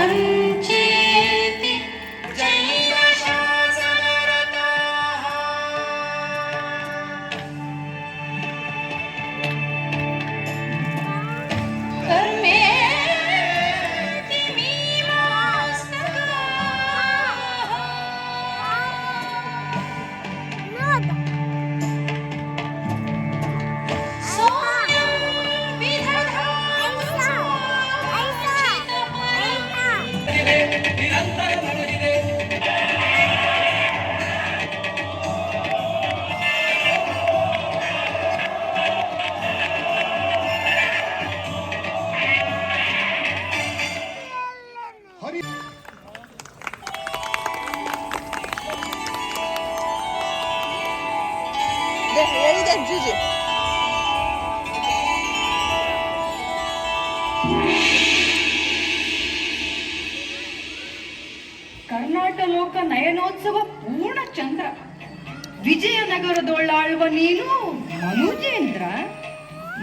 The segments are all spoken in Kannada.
सञ्चेति जैनशासनरताः कर्मेति मीमांसकाः सोऽयं विदधातु Gigi. ಕರ್ನಾಟ ಲೋಕ ನಯನೋತ್ಸವ ಪೂರ್ಣ ಚಂದ್ರ. ವಿಜಯನಗರದೊಳ್ಳಾಳುವ ನೀನು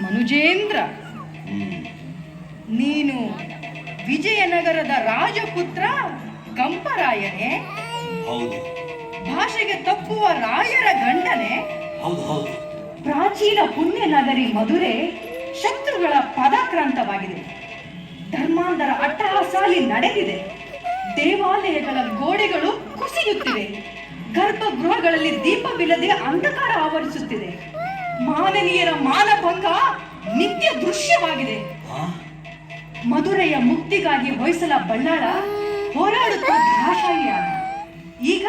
ಮನುಜೇಂದ್ರ. ನೀನು ವಿಜಯನಗರದ ರಾಜಪುತ್ರ ಕಂಪರಾಯನೇ? ಹೌದು. ಭಾಷೆಗೆ ತಪ್ಪುವ ರಾಯರ ಗಂಡನೇ? ಹೌದು ಹೌದು. ಪ್ರಾಚೀನ ಪುಣ್ಯ ನಗರಿ ಮಧುರೆ ಶತ್ರುಗಳ ಪದಾಕ್ರಾಂತವಾಗಿದೆ. ಧರ್ಮಾಂಧರ ಅಟ್ಟಹಾಸಾಲಿ ನಡೆದಿದೆ. ದೇವಾಲಯಗಳ ಗೋಡೆಗಳು ಕುಸಿಯುತ್ತಿವೆ. ಗರ್ಭಗೃಹಗಳಲ್ಲಿ ದೀಪವಿಲ್ಲದೆ ಅಂಧಕಾರ ಆವರಿಸುತ್ತಿದೆ. ಮಾನವೀಯರ ಮಾನಭಂಗ ನಿತ್ಯ ದೃಶ್ಯವಾಗಿದೆ. ಮಧುರೆಯ ಮುಕ್ತಿಗಾಗಿ ಹೊಯ್ಸಲ ಬಳ್ಳಾಳ ಹೋರಾಡುತ್ತಾ ಧರಾಶಾಯಿಯಾದ. ಈಗ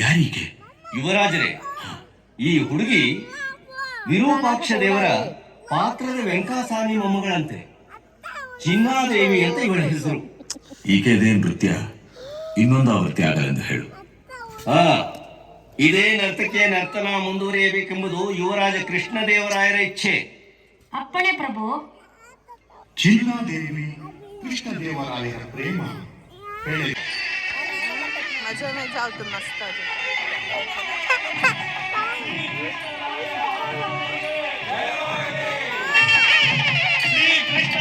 ಯಾರಿಗೆ? ಯುವರಾಜರೇ, ಈ ಹುಡುಗಿ ವಿರೂಪಾಕ್ಷ ದೇವರ ಪಾತ್ರದ ವೆಂಕಟಸ್ವಾಮಿ ಮೊಮ್ಮಗಳಂತೆ. ಚಿನ್ನಾದೇವಿ ಅಂತ ಇವಳ ಹೆಸರು. ಈಕೆದೇ ನೃತ್ಯ ಇನ್ನೊಂದು ಆವೃತ್ತಿ ಆಗಲೆಂದು ಹೇಳು. ಇದೇ ನರ್ತಕಿಯ ನರ್ತನ ಮುಂದುವರಿಯಬೇಕೆಂಬುದು ಯುವರಾಜ ಕೃಷ್ಣದೇವರಾಯರ ಇಚ್ಛೆ. ಅಪ್ಪಣೆ ಪ್ರಭು. ಚಿನ್ನಾದೇವಿ ಕೃಷ್ಣದೇವರಾಯರ ಪ್ರೇಮ ಹೇಳಿ. मजा में जाओ तो मस्त आ जाओ. ಶ್ರೀ ಕೃಷ್ಣ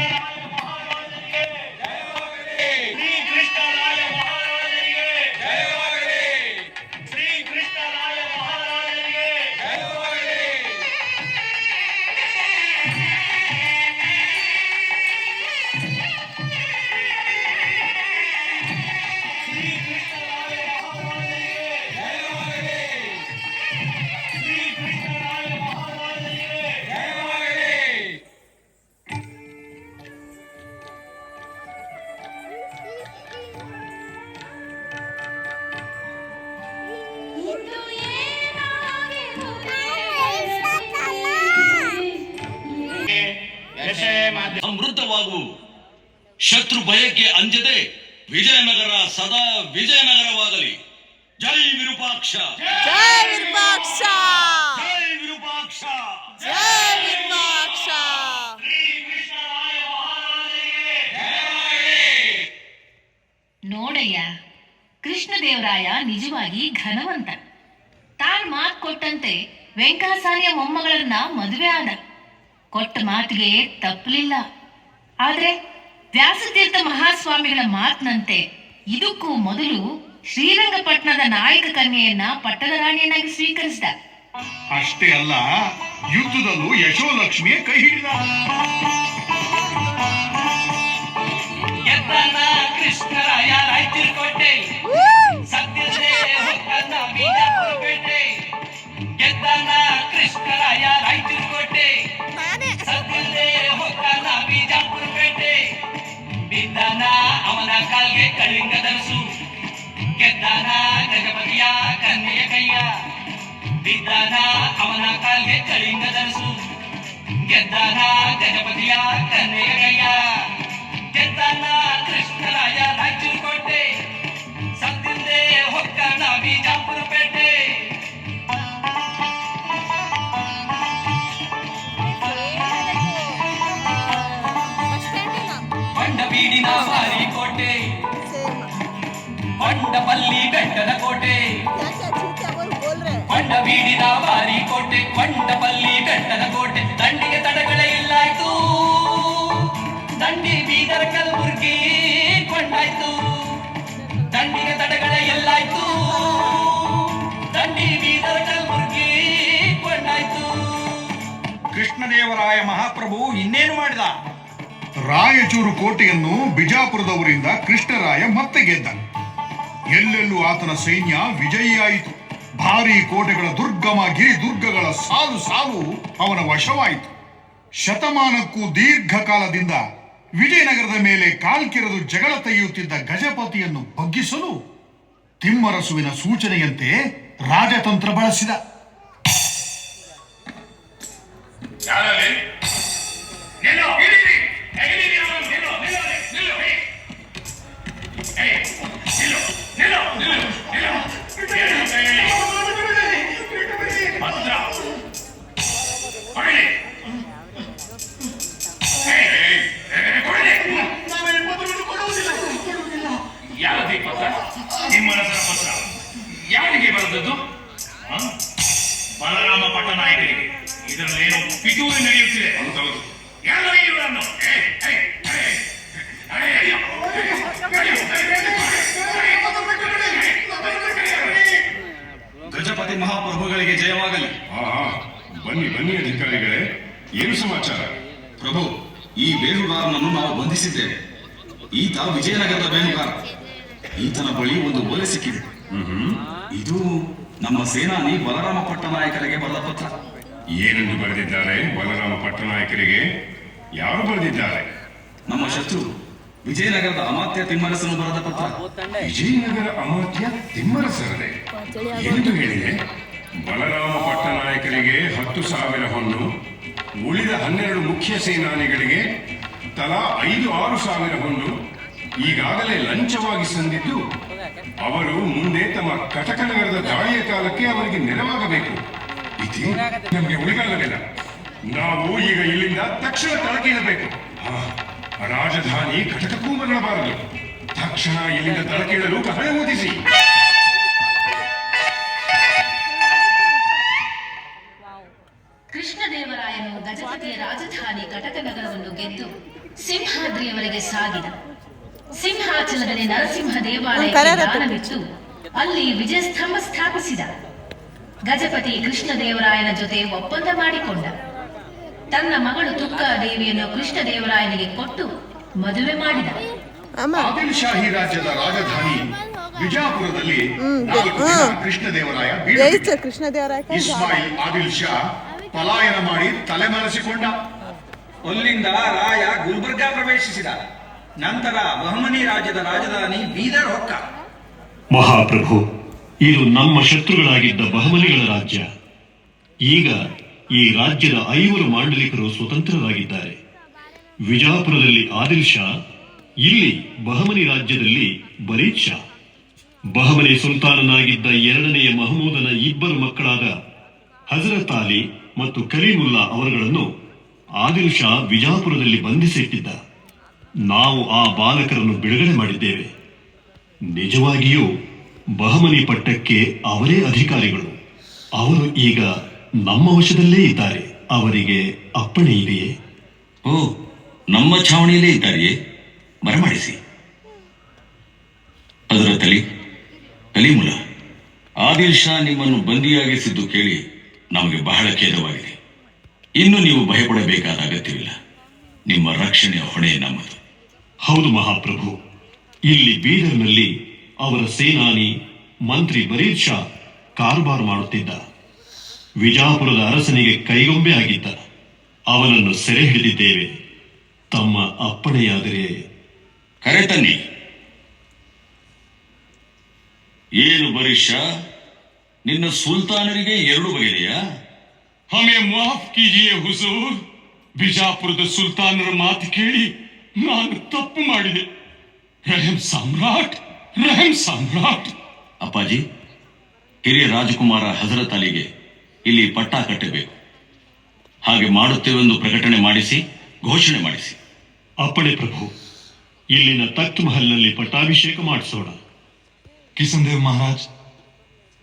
ಸಮೃದ್ಧವಾಗುವು. ಶತ್ರು ಭಯಕ್ಕೆ ಅಂಜದೆ ವಿಜಯನಗರ ಸದಾ ವಿಜಯನಗರವಾಗಲಿ. ಜೈ ವಿರೂಪಾಕ್ಷ, ಜೈ ವಿರೂಪಾಕ್ಷ, ಜೈ ವಿರೂಪಾಕ್ಷ, ಜೈ ವಿರೂಪಾಕ್ಷ. ನೋಡಯ್ಯ, ಕೃಷ್ಣದೇವರಾಯ ನಿಜವಾಗಿ ಘನವಂತ. ತಾನ್ ಮಾತು ಕೊಟ್ಟಂತೆ ವೆಂಕಟಸಾಲಿಯ ಮೊಮ್ಮಗಳನ್ನ ಮದುವೆ ಆದ. ಕೊಟ್ಟ ಮಾತಿಗೆ ತಪ್ಪಲಿಲ್ಲ. ಆದ್ರೆ ವ್ಯಾಸತೀರ್ಥ ಮಹಾಸ್ವಾಮಿಗಳ ಮಾತಿನಂತೆ ಇದಕ್ಕೂ ಮೊದಲು ಶ್ರೀರಂಗಪಟ್ಟಣದ ನಾಯಕ ಕನ್ಯೆಯನ್ನ ಪಟ್ಟದ ರಾಣಿಯನ್ನಾಗಿ ಸ್ವೀಕರಿಸಿದ. ಅಷ್ಟೇ ಅಲ್ಲ, ಯುದ್ಧದಲ್ಲೂ ಯಶೋಲಕ್ಷ್ಮಿಯ ಕೈ ಹಿಡಿದ. ಕೃಷ್ಣರಾಯ ರಾಯಚೂರುಕೋಟೆ ಸತ್ಯದೇ ಹೊಕ್ಕನ ಬಿಜಾಪುರಪೇಟೆ. ಗೆದ್ದನ ಕೃಷ್ಣರಾಯ ರಾಯಚೂರುಕೋಟೆ ಸತ್ಯದೇ ಹೊಕ್ಕನ ಬಿಜಾಪುರಪೇಟೆ. ಬಿದ್ದನ ಅವನ ಕಾಲ್ಗೆ ಕಳಿಂಗ ಧರಿಸು. ಗೆದ್ದನ ಗಜಪತಿಯ ಕನ್ನೆಯ ಕೈಯ. ಬಿದ್ದನ ಅವನ ಕಾಲ್ಗೆ ಕಳಿಂಗ ಧರಿಸು. ಗೆದ್ದನ ಗಜಪತಿಯ ಕನ್ನೆಯ ಕೈಯ. ಗೆದ್ದನ ಕೃಷ್ಣರಾಯ ರಾಯಚೂರುಕೋಟೆ ಸತ್ತಿಂದೆ ಹೊಕ್ಕನ ಬಿಜಾಪುರಪೇಟೆ. ಬಂಡಬೀಡಿನ ಬಾರಿಕೋಟೆ, ಬಂಡಪಲ್ಲಿ ಬೆಟ್ಟದ ಕೋಟೆ. ಬಂಡಬೀಡಿನ ಬಾರಿಕೋಟೆ, ಬಂಡಪಲ್ಲಿ ಬೆಟ್ಟದ ಕೋಟೆ. ದಂಡಿಗೆ ತಡಗಳೇ ಇಲ್ಲಾಯ್ತು, ದಂಡಿ ಬೀದರ ಕಲಬುರ್ಗಿ ಕೊಂಡಾಯ್ತು. ದಂಡಿಗೆ ತಡೆಗಳ ಎಲ್ಲಾಯ್ತು, ದಂಡಿ ಬೀದರ ಕಲಬುರ್ಗಿ ಕೊಂಡಾಯ್ತು. ಕೃಷ್ಣದೇವರಾಯ ಮಹಾಪ್ರಭು ಇನ್ನೇನು ಮಾಡಿದ? ರಾಯಚೂರು ಕೋಟೆಯನ್ನು ಬಿಜಾಪುರದವರಿಂದ ಕೃಷ್ಣರಾಯ ಮತ್ತೆ ಗೆದ್ದ. ಎಲ್ಲೆಲ್ಲೂ ಆತನ ಸೈನ್ಯ ವಿಜಯಿಯಾಯಿತು. ಭಾರೀ ಕೋಟೆಗಳ ದುರ್ಗಮ ಗಿರಿದುರ್ಗಗಳ ಸಾಲು ಸಾಲು ಅವನ ವಶವಾಯಿತು. ಶತಮಾನಕ್ಕೂ ದೀರ್ಘಕಾಲದಿಂದ ವಿಜಯನಗರದ ಮೇಲೆ ಕಾಲ್ಕಿರದು ಜಗಳ ತೆಗೆಯುತ್ತಿದ್ದ ಗಜಪತಿಯನ್ನು ಬಗ್ಗಿಸಲು ತಿಮ್ಮರಸುವಿನ ಸೂಚನೆಯಂತೆ ರಾಜತಂತ್ರ ಬಳಸಿದ. ತಿಮ್ಮರಸನ ಪತ್ರ ಯಾರಿಗೆ ಬರೆದದ್ದು? ಬಲರಾಮ ಪಟ್ಟನಾಯಕರಿಗೆ. ಇದರಲ್ಲೇನೋ ಪಿತೂರಿ ನಡೆಯುತ್ತಿದೆ. ಯಾರು ಇವರನ್ನು? ಗಜಪತಿ ಮಹಾಪ್ರಭುಗಳಿಗೆ ಜಯವಾಗಲಿ. ಬನ್ನಿ ಬನ್ನಿ ಅಧಿಕಾರಿಗಳೇ, ಏನು ಸಮಾಚಾರ? ಪ್ರಭು, ಈ ಬೇಹುಗಾರನನ್ನು ನಾವು ಬಂಧಿಸಿದ್ದೇವೆ. ಈತ ವಿಜಯನಗರದ ಬೇಹುಗಾರ. ಈತನ ಬಳಿ ಒಂದು ಓಲೆ ಸಿಕ್ಕಿದೆ. ಇದು ನಮ್ಮ ಸೇನಾನಿ ಬಲರಾಮ ಪಟ್ಟನಾಯಕರಿಗೆ ಬರೆದ ಪತ್ರ. ಏನೆಂದು ಬರೆದಿದ್ದಾರೆ ಬಲರಾಮ ಪಟ್ಟನಾಯಕರಿಗೆ? ಯಾರು ಬರೆದಿದ್ದಾರೆ? ನಮ್ಮ ಶತ್ರು ವಿಜಯನಗರದ ಅಮಾತ್ಯ ತಿಮ್ಮರಸನು ಬರೆದ ಪತ್ರ. ವಿಜಯನಗರ ಅಮಾತ್ಯ ತಿಮ್ಮರಸರೇ ಎಂದು ಹೇಳಿದೆ? ಬಲರಾಮ ಪಟ್ಟನಾಯಕರಿಗೆ 10,000 ಹೊನ್ನು, ಉಳಿದ 12 ಮುಖ್ಯ ಸೇನಾನಿಗಳಿಗೆ ತಲಾ 5-6 ಸಾವಿರ ಹೊನ್ನು ಈಗಾಗಲೇ ಲಂಚವಾಗಿ ಸಂದಿದ್ದು, ಅವರು ಮುಂದೆ ತಮ್ಮ ಕಟಕನಗರದ ದಾಳಿಯ ಕಾಲಕ್ಕೆ ಅವರಿಗೆ ನೆರವಾಗಬೇಕು. ಇತಿ ನಮಗೆ ಉಳಿಗಾಲವಿಲ್ಲ. ನಾವು ಈಗ ಇಲ್ಲಿಂದ ತಕ್ಷಣ ತಳಕೀಳಬೇಕು. ರಾಜಧಾನಿ ಕಟಕಕ್ಕೂ ಮರಳಬಾರದು. ತಕ್ಷಣ ಇಲ್ಲಿಂದ ತಳಕೀಳಲು ಕಹಳೆ ಊದಿಸಿ. ಕೃಷ್ಣದೇವರಾಯನು ಗಜಪತಿಯ ರಾಜಧಾನಿ ಕಟಕನಗರವನ್ನು ಗೆದ್ದು ಸಿಂಹಾದ್ರಿಯವರೆಗೆ ಸಾಗಿದ. ಸಿಂಹಾಚಲದಲ್ಲಿ ನರಸಿಂಹ ದೇವಾಲಯಕ್ಕೆ ದಾನವಿಟ್ಟು ಅಲ್ಲಿ ವಿಜಯಸ್ತಂಭ ಸ್ಥಾಪಿಸಿದ. ಗಜಪತಿ ಕೃಷ್ಣದೇವರಾಯನ ಜೊತೆ ಒಪ್ಪಂದ ಮಾಡಿಕೊಂಡ. ತನ್ನ ಮಗಳು ತುಕ್ಕಾದೇವಿಯನ್ನು ಕೃಷ್ಣದೇವರಾಯನಿಗೆ ಕೊಟ್ಟು ಮದುವೆ ಮಾಡಿದ. ಆದಿಲ್ ಶಾಹಿ ರಾಜ್ಯದ ರಾಜಧಾನಿ ಬಿಜಾಪುರದಲ್ಲಿ ಕೃಷ್ಣದೇವರಾಯ ಇಸ್ಮಾಯಿಲ್ ಆದಿಲ್ ಶಾ ಪಲಾಯನ ಮಾಡಿ ತಲೆಮರೆಸಿಕೊಂಡ. ಅಲ್ಲಿಂದ ರಾಯ ಗುಲ್ಬರ್ಗಾ ಪ್ರವೇಶಿಸಿದ. ನಂತರ ಬಹಮನಿ ರಾಜ್ಯದ ರಾಜಧಾನಿ ಬೀದರ್ ಹೊಕ್ಕ. ಮಹಾಪ್ರಭು, ಇದು ನಮ್ಮ ಶತ್ರುಗಳಾಗಿದ್ದ ಬಹಮನಿಗಳ ರಾಜ್ಯ. ಈಗ ಈ ರಾಜ್ಯದ 5 ಮಾಂಡಲಿಕರು ಸ್ವತಂತ್ರರಾಗಿದ್ದಾರೆ. ವಿಜಾಪುರದಲ್ಲಿ ಆದಿಲ್ ಶಾ, ಇಲ್ಲಿ ಬಹಮನಿ ರಾಜ್ಯದಲ್ಲಿ ಬರೀದ್ ಶಾ. ಬಹಮನಿ ಸುಲ್ತಾನನಾಗಿದ್ದ ಎರಡನೆಯ ಮಹಮೂದನ ಇಬ್ಬರು ಮಕ್ಕಳಾದ ಹಜರತ್ ಅಲಿ ಮತ್ತು ಕಲೀಮುಲ್ಲಾ ಅವರುಗಳನ್ನು ಆದಿಲ್ ಶಾ ವಿಜಾಪುರದಲ್ಲಿ ಬಂಧಿಸಿಟ್ಟಿದ್ದ. ನಾವು ಆ ಬಾಲಕರನ್ನು ಬಿಡುಗಡೆ ಮಾಡಿದ್ದೇವೆ. ನಿಜವಾಗಿಯೂ ಬಹಮನಿ ಪಟ್ಟಕ್ಕೆ ಅವರೇ ಅಧಿಕಾರಿಗಳು. ಅವರು ಈಗ ನಮ್ಮ ವಶದಲ್ಲೇ ಇದ್ದಾರೆ. ಅವರಿಗೆ ಅಪ್ಪಣೆ ಇದೆಯೇ? ಓ, ನಮ್ಮ ಛಾವಣಿಯಲ್ಲೇ ಇದ್ದಾರೆಯೇ? ಬರಮಾಡಿಸಿ. ಹಜರತ್ ಅಲಿ, ಕಲೀಮುಲ್ಲಾ, ಆದಿಲ್ ಶಾ ನಿಮ್ಮನ್ನು ಬಂದಿಯಾಗಿಸಿದ್ದು ಕೇಳಿ ನಮಗೆ ಬಹಳ ಖೇದವಾಗಿದೆ. ಇನ್ನು ನೀವು ಭಯಪಡಬೇಕಾದ ಅಗತ್ಯವಿಲ್ಲ. ನಿಮ್ಮ ರಕ್ಷಣೆಯ ಹೊಣೆ ನಮ್ಮದು. ಹೌದು ಮಹಾಪ್ರಭು. ಇಲ್ಲಿ ಬೀದರ್ನಲ್ಲಿ ಅವರ ಸೇನಾನಿ ಮಂತ್ರಿ ಬರೀದ್ ಶಾ ಕಾರುಬಾರು ಮಾಡುತ್ತಿದ್ದ. ವಿಜಾಪುರದ ಅರಸನಿಗೆ ಕೈಗೊಂಬೆ ಆಗಿದ್ದ. ಅವನನ್ನು ಸೆರೆ ಹಿಡಿದಿದ್ದೇವೆ. ತಮ್ಮ ಅಪ್ಪಣೆಯಾದರೆ ಕರೆತನ್ನಿ. ಏನು ಬರೀದ್ ಶಾ, ನಿನ್ನ ಸುಲ್ತಾನರಿಗೆ ಎರಡು ಬಗೆದೆಯಾ? ಹಮೇ ಮಾಫ್ ಕೀಜಿಯೇ ಹುಜೂರ್. ಬಿಜಾಪುರದ ಸುಲ್ತಾನರ ಮಾತು ಕೇಳಿ ನಾನು ತಪ್ಪು ಮಾಡಿದೆ. ರಹಮ್ ಸಾಮ್ರಾಟ್, ರಹಮ್ ಸಾಮ್ರಾಟ್. ಅಪ್ಪಾಜಿ, ಹಿರಿಯ ರಾಜಕುಮಾರ ಹಜರತ್ ಅಲಿಗೆ ಇಲ್ಲಿ ಪಟ್ಟ ಕಟ್ಟಬೇಕು. ಹಾಗೆ ಮಾಡುತ್ತೇವೆಂದು ಪ್ರಕಟಣೆ ಮಾಡಿಸಿ, ಘೋಷಣೆ ಮಾಡಿಸಿ. ಅಪ್ಪಣೆ ಪ್ರಭು. ಇಲ್ಲಿನ ತಖ್ತ್ ಮಹಲ್ನಲ್ಲಿ ಪಟ್ಟಾಭಿಷೇಕ ಮಾಡಿಸೋಣ. किशन देव महाराज,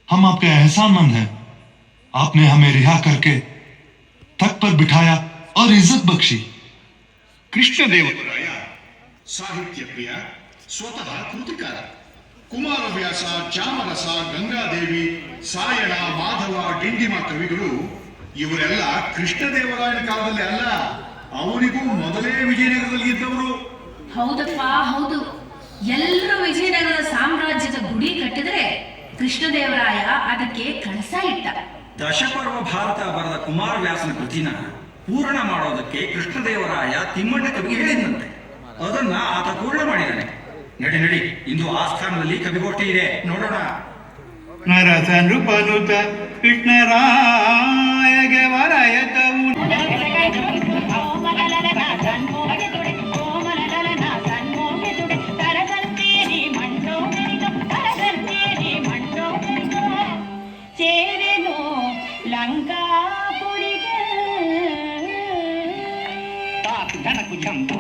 हम आपके एहसानमंद हैं. आपने हमें रिहा करके तख्त पर बिठाया और इज्जत बख्शी. ಕೃಷ್ಣದೇವರಾಯ ಸಾಹಿತ್ಯ ಪ್ರಿಯ, ಸ್ವತಃ ಕೃತಿಕಾರ. ಕುಮಾರವ್ಯಾಸ, ಚಾಮರಸ, ಗಂಗಾದೇವಿ, ಸಾಯಣ, ಮಾಧವ, ಡಿಂಡಿಮ ಕವಿಗಳು ಇವರೆಲ್ಲ ಕೃಷ್ಣದೇವರಾಯನ ಕಾಲದಲ್ಲಿ ಅಲ್ಲ, ಅವನಿಗೂ ಮೊದಲೇ ವಿಜಯನಗರದಲ್ಲಿ ಇದ್ದವರು. ಹೌದಪ್ಪ, ಹೌದು. ಎಲ್ಲರೂ ವಿಜಯನಗರದ ಸಾಮ್ರಾಜ್ಯದ ಗುಡಿ ಕಟ್ಟಿದರೆ ಕೃಷ್ಣದೇವರಾಯ ಅದಕ್ಕೆ ಕಳಸ ಇಟ್ಟ. ದಶಪರ್ವ ಭಾರತ ಬರೆದ ಕುಮಾರವ್ಯಾಸನ ಕೃತಿನ ಪೂರ್ಣ ಮಾಡೋದಕ್ಕೆ ಕೃಷ್ಣದೇವರಾಯ ತಿಮ್ಮಣ್ಣ ಕವಿಗೆ ಹೇಳಿದಂತೆ. ಅದನ್ನ ಆತ ಪೂರ್ಣ ಮಾಡಿದ್ದಾನೆ. ನಡಿ ನಡಿ, ಇಂದು ಆ ಸ್ಥಾನದಲ್ಲಿ ಕವಿಗೋಷ್ಠಿ ಇದೆ, ನೋಡೋಣ. ನರಸನೃಪನುತ ಕೃಷ್ಣರಾಯಗೆ ವರಯತವು ಸೇರೆನು ಲಂಕಾಪುರಿಗೆ ಧನಕು ಜಂಪ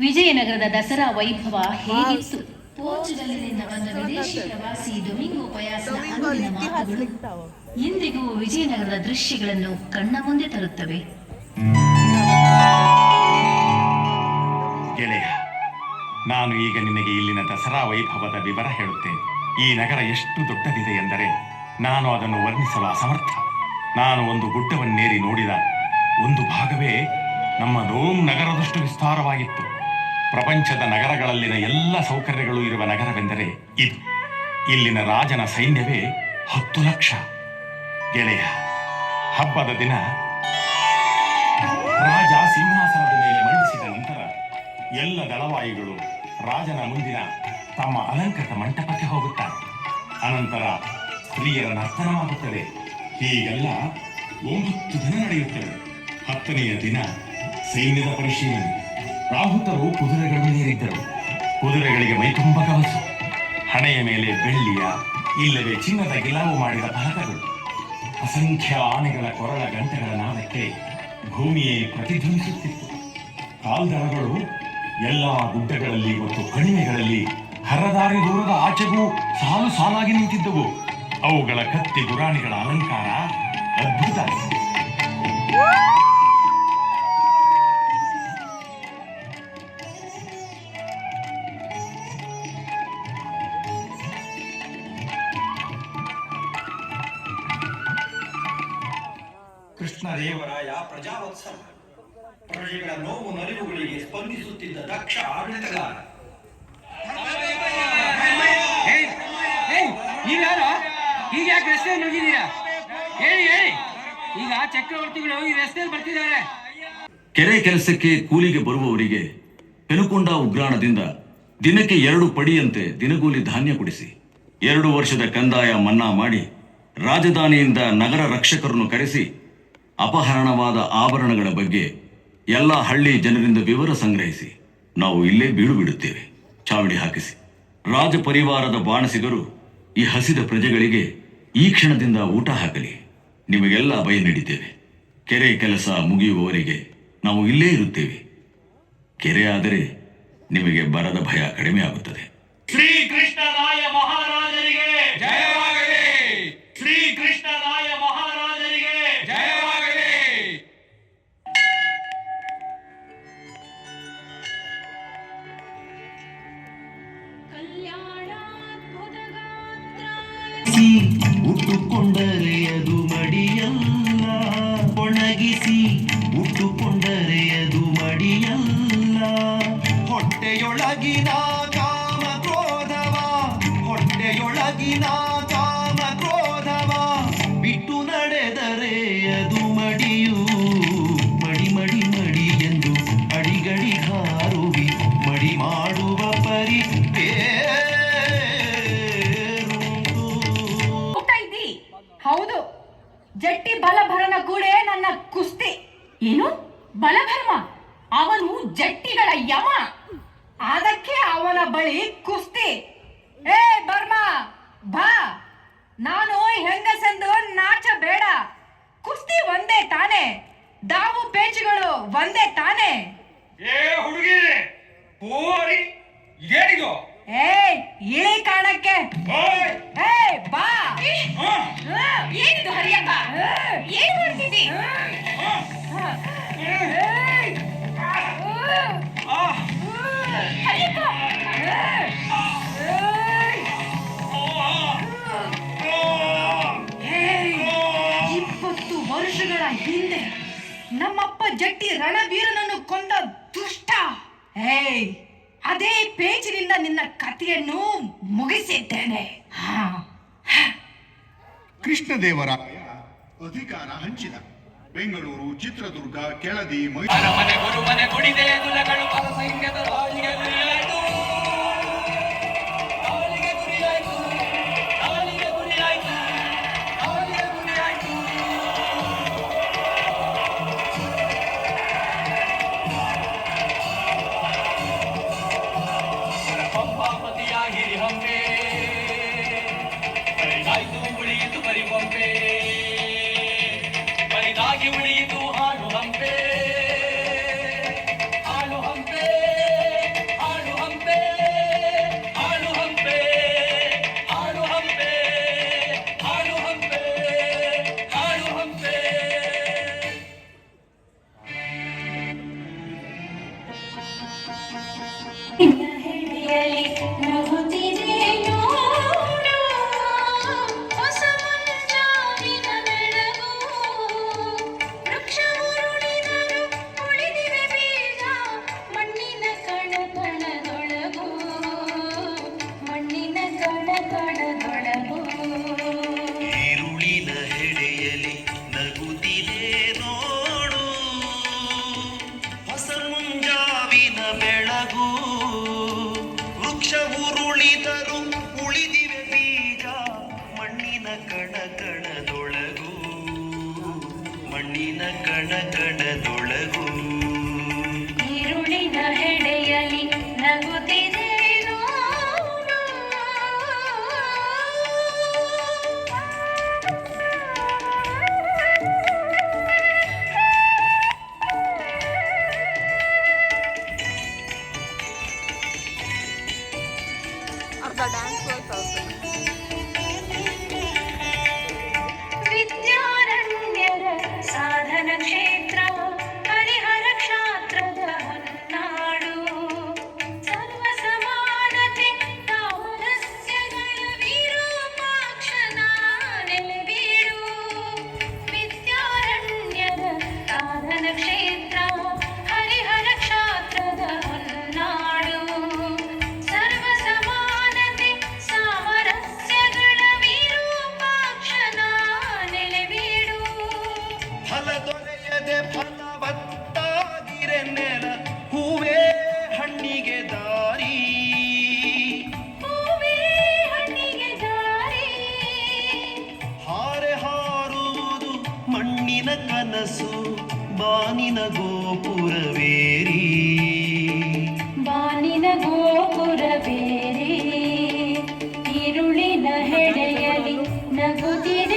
ವಿಜಯನಗರದ ದಸರಾ ವೈಭವ ಹೇಗಿತ್ತು? ಪೋರ್ಚುಗಲ್ನಿಂದ ಬಂದ ವಿದೇಶಿ ಪ್ರವಾಸಿ ಡೊಮಿಂಗೋ ಪಯಾಸ್ನ ಅಂದಿನ ಮಾತುಗಳು ಇಂದಿಗೂ ವಿಜಯನಗರದ ದೃಶ್ಯಗಳನ್ನು ಕಣ್ಣ ಮುಂದೆ ತರುತ್ತವೆ. ಗೆಳೆಯ, ನಾನು ಈಗ ನಿನಗೆ ಇಲ್ಲಿನ ದಸರಾ ವೈಭವದ ವಿವರ ಹೇಳುತ್ತೇನೆ. ಈ ನಗರ ಎಷ್ಟು ದೊಡ್ಡದಿದೆ ಎಂದರೆ ನಾನು ಅದನ್ನು ವರ್ಣಿಸಲು ಅಸಮರ್ಥ. ನಾನು ಒಂದು ಗುಡ್ಡವನ್ನೇರಿ ನೋಡಿದ ಒಂದು ಭಾಗವೇ ನಮ್ಮ ರೋಮ್ ನಗರದಷ್ಟು ವಿಸ್ತಾರವಾಗಿತ್ತು. ಪ್ರಪಂಚದ ನಗರಗಳಲ್ಲಿನ ಎಲ್ಲ ಸೌಕರ್ಯಗಳು ಇರುವ ನಗರವೆಂದರೆ ಇದು. ಇಲ್ಲಿನ ರಾಜನ ಸೈನ್ಯವೇ 10 ಲಕ್ಷ. ಗೆಳೆಯ, ಹಬ್ಬದ ದಿನ ರಾಜ ಸಿಂಹಾಸನದ ಮೇಲೆ ಮಂಡಿಸಿದ ನಂತರ ಎಲ್ಲ ದಳವಾಯಿಗಳು ರಾಜನ ಮುಂದಿನ ತಮ್ಮ ಅಲಂಕೃತ ಮಂಟಪಕ್ಕೆ ಹೋಗುತ್ತಾರೆ. ಅನಂತರ ಸ್ತ್ರೀಯರ ನರ್ತನವಾಗುತ್ತದೆ. ಹೀಗೆಲ್ಲ 9 ದಿನ ನಡೆಯುತ್ತವೆ. 10ನೆಯ ದಿನ ಸೈನ್ಯದ ಪರಿಶೀಲನೆ. ರಾಹುತರು ಕುದುರೆಗಳನ್ನೇರಿದ್ದರು. ಕುದುರೆಗಳಿಗೆ ಮೈತುಂಬ ಕವಸು, ಹಣೆಯ ಮೇಲೆ ಬೆಳ್ಳಿಯ ಇಲ್ಲವೇ ಚಿನ್ನದ ಗಿಲಾವು ಮಾಡಿದ ಫಲಕಗಳು. ಅಸಂಖ್ಯ ಆನೆಗಳ ಕೊರಳ ಗಂಟೆಗಳ ನಾದಕ್ಕೆ ಭೂಮಿಯೇ ಪ್ರತಿಧ್ವನಿಸುತ್ತಿತ್ತು. ಕಾಲ್ದಳಗಳು ಎಲ್ಲ ಗುಡ್ಡಗಳಲ್ಲಿ ಮತ್ತು ಕಣಿವೆಗಳಲ್ಲಿ ಹರದಾರಿ ದೂರದ ಆಚೆಗೂ ಸಾಲು ಸಾಲಾಗಿ ನಿಂತಿದ್ದವು. ಅವುಗಳ ಕತ್ತಿ ಗುರಾಣಿಗಳ ಅಲಂಕಾರ ಅದ್ಭುತ. ಕೃಷ್ಣದೇವರಾಯ ಪ್ರಜಾವತ್ಸವ, ಪ್ರಜೆಗಳ ನೋವು ನಲಿವುಗಳಿಗೆ ಸ್ಪಂದಿಸುತ್ತಿದ್ದ ದಕ್ಷ ಆಡಳಿತಗಾರ. ನೀವ್ಯಾರು ಈಗ ಯಾಕೆ ರಸ್ತೆಯಲ್ಲಿ ಹೋಗಿದ್ದೀರಾ? ಹೇಳಿ ಹೇಳಿ. ಈಗ ಚಕ್ರವರ್ತಿಗಳು ಈ ರಸ್ತೆಯಲ್ಲಿ ಬರ್ತಿದ್ದಾರೆ. ಕೆರೆ ಕೆಲಸಕ್ಕೆ ಕೂಲಿಗೆ ಬರುವವರಿಗೆ ಪೆನುಕೊಂಡ ಉಗ್ರಾಣದಿಂದ ದಿನಕ್ಕೆ 2 ಪಡಿಯಂತೆ ದಿನಗೂಲಿ ಧಾನ್ಯ ಕೊಡಿಸಿ, 2 ವರ್ಷದ ಕಂದಾಯ ಮನ್ನಾ ಮಾಡಿ, ರಾಜಧಾನಿಯಿಂದ ನಗರ ರಕ್ಷಕರನ್ನು ಕರೆಸಿ ಅಪಹರಣವಾದ ಆಭರಣಗಳ ಬಗ್ಗೆ ಎಲ್ಲ ಹಳ್ಳಿ ಜನರಿಂದ ವಿವರ ಸಂಗ್ರಹಿಸಿ ನಾವು ಇಲ್ಲೇ ಬೀಡು ಬಿಡುತ್ತೇವೆ. ಚಾವಡಿ ಹಾಕಿಸಿ. ರಾಜ ಪರಿವಾರದ ಬಾಣಸಿಗರು ಈ ಹಸಿದ ಪ್ರಜೆಗಳಿಗೆ ಈ ಕ್ಷಣದಿಂದ ಊಟ ಹಾಕಲಿ. ನಿಮಗೆಲ್ಲ ಅಭಯ ನೀಡಿದ್ದೇವೆ. ಕೆರೆ ಕೆಲಸ ಮುಗಿಯುವವರೆಗೆ ನಾವು ಇಲ್ಲೇ ಇರುತ್ತೇವೆ. ಕೆರೆ ಆದರೆ ನಿಮಗೆ ಬರದ ಭಯ ಕಡಿಮೆ ಆಗುತ್ತದೆ. ಶ್ರೀ ಕೃಷ್ಣರಾಯ ಮಹಾರಾಜರಿಗೆ ಜಯವಾಗಲಿ. ಶ್ರೀ ಕೃಷ್ಣರಾಯ ಮಹಾರಾಜರಿಗೆ ಜಯವಾಗಲಿ. ಉಟ್ಟುಕೊಂಡರೆ ಅದು ಮಡಿಯಲ್ಲ, ಒಣಗಿಸಿ ಉಟ್ಟುಕೊಂಡರೆ ಅದು ಮಡಿಯಲ್ಲ. ಹೊಟ್ಟೆಯೊಳಗಿನ ಕಾಮ ಕ್ರೋಧವ, ಹೊಟ್ಟೆಯೊಳಗಿನ ಕಾಮ ಕ್ರೋಧವ ಬಿಟ್ಟು ನಡೆದರೆ ಅದು ಮಡಿಯು. ಮಡಿ ಮಡಿ ಮಡಿ ಎಂದು ಅಡಿಗಡಿ ಹಾರುವಿ ಮಡಿ ಮಾಡುವ ಪರಿ ಹೌದು, ಜಟ್ಟಿ ಬಲಭರನ ಕೂಡೆ ನನ್ನ ಕುಸ್ತಿ. ಏನು ಬಲಭರ್ಮ? ಅವನು ಜಟ್ಟಿಗಳ ಯಮ, ಅದಕ್ಕೆ ಅವನ ಬಳಿ ಕುಸ್ತಿ. ಏ ಬರ್ಮ ಬಾ, ನಾನು ಹೆಂಗಸೆಂದು ನಾಚ ಬೇಡ. ಕುಸ್ತಿ ಒಂದೇ ತಾನೆ, ದಾವು ಪೇಚುಗಳು ಒಂದೇ ತಾನೆ. ಏ ಹುಡುಗಿ ಪೋರಿ, ಇದೇನಿದು? ಏ ಇಳಿ ಕಾಣಕ್ಕೆ. ಏ ಬಾ. ಏನಿದು ಹರಿಯಪ್ಪ? ಏನ್ ಮಾಡ್ತಿದ್ದಿ? ಹರಿಯಪ್ಪ 20 ವರ್ಷಗಳ ಹಿಂದೆ ನಮ್ಮಪ್ಪ ಜಟ್ಟಿ ರಣವೀರನನ್ನು ಕೊಂದ ದುಷ್ಟ. ಅದೇ ಪೇಜಿನಿಂದ ನಿನ್ನ ಕಥೆಯನ್ನು ಮುಗಿಸಿದ್ದೇನೆ. ಕೃಷ್ಣದೇವರಾಯ ಅಧಿಕಾರ ಹಂಚಿದ ಬೆಂಗಳೂರು, ಚಿತ್ರದುರ್ಗ, ಕೆಳದಿ, ಅರಮನೆ ಗುರುಮನೆ ಗುಡಿದೆ ಕುಲಗಳು ಪರ ಸೈನ್ಯದ ದಾಳಿಗೆ ಗುರಿಯಾಯಿತು. ದಾಳಿಗೆ ಗುರಿಯಾಯಿತು. ದಾಳಿಗೆ ಗುರಿಯಾಯಿತು. ದಾಳಿಗೆ ಗುರಿಯಾಯಿತು. ಪಂಪಾಪತಿಯ ಹಿರಿಹಂಪೆ ಬರಿದಾಯ್ತು, ಉಳಿಯಿತು ಬರಿಗೊಂಬೆ. ಬರಿದಾಗಿ ಉಳಿಯಿತು ಹಾಡು ಹಂಪೆ. ಹಾಡು ಹಂಪೆ, ಹಾಡು ಹಂಪೆ, ಹಾಡು ಹಂಪೆ, ಹಾಡು ಹಂಪೆ, ಹಾಡು ಹಂಪೆ, ಹಾಡು ಹಂಪೆ. ನಗುತ್ತಿದೆ ನೋಡು, ಹೊಸ ಮುಂಜಾವಿನ ಬೆಳಗು. ವೃಕ್ಷವು ಉಳಿದರು ಉಳಿದಿವೆ ಬೀಜ, ಮಣ್ಣಿನ ಕಣಕಣದೊಳಗು. ಮಣ್ಣಿನ ಕಣಕಣದೊಳಗು. ಈರುಳಿನ ಹೆಡೆಯಲಿ ನಗುತ್ತಿದೆ ನೋಡು, ಹೊಸ ಮುಂಜಾವಿನ ಬೆಳಗು. ವೃಕ್ಷ ಉರುಳಿದರು ಉಳಿದಿವೆ ಬೀಜ, ಮಣ್ಣಿನ ಕಣಕಣದೊಳಗು. ಮಣ್ಣಿನ ಕಣಕಣದೊಳಗು. ಈರುಳಿನ ಹೆಡೆಯಲಿ ನಗುತ್ತಿದೆ ನೋಡು. ಕನಸು ಬಾನಿನ ಗೋಪುರವೇರಿ ಬಾನಿನ ಗೋಪುರವೇರಿ, ഇരുളിನ ಹೆಡೆಯಲಿ ನಗುತ್ತಿದೆ